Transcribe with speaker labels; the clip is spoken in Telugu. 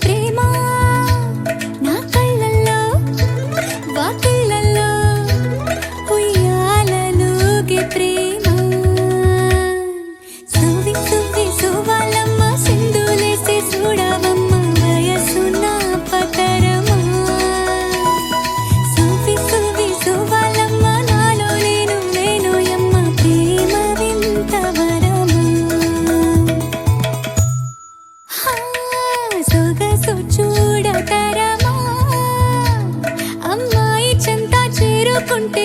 Speaker 1: ప్రేమ నా కళ్ళల్లో వాకిళ్ళల్లో ఉయ్యాలలుగే ప్రేమ సువ్వి సువ్వి సువ్వాలమ్మ సింధులేసి చూడవమ్మ వయసు నా పతరమా సువ్వి సువ్వి సువ్వాలమ్మ నాలో లేనోయమ్మ ప్రేమ వింత వరమా సొగసు చూడతరమా అమ్మాయి చెంత చేరుకుంటే